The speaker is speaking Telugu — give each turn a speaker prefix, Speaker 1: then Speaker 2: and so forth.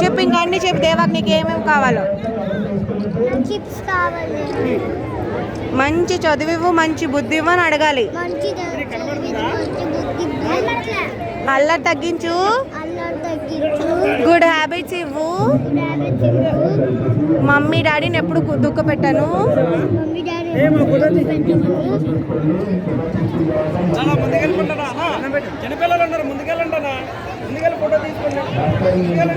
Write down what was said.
Speaker 1: చెప్పు ఇంకా అన్ని చెప్పు దేవాకి నీకు ఏమేమి కావాలో. మంచి చదువు మంచి బుద్ధి ఇవ్వని అడగాలి. అల్లరి తగ్గించు, గుడ్ హ్యాబిట్స్ ఇవ్వు, మమ్మీ డాడీని ఎప్పుడు దుఃఖ పెట్టను,
Speaker 2: చిన్నపిల్లలు ఉన్నారు ముందుకెళ్ళండి ముందుకెళ్ళి ఫోటో తీసుకోండి ముందుకెళ్ళి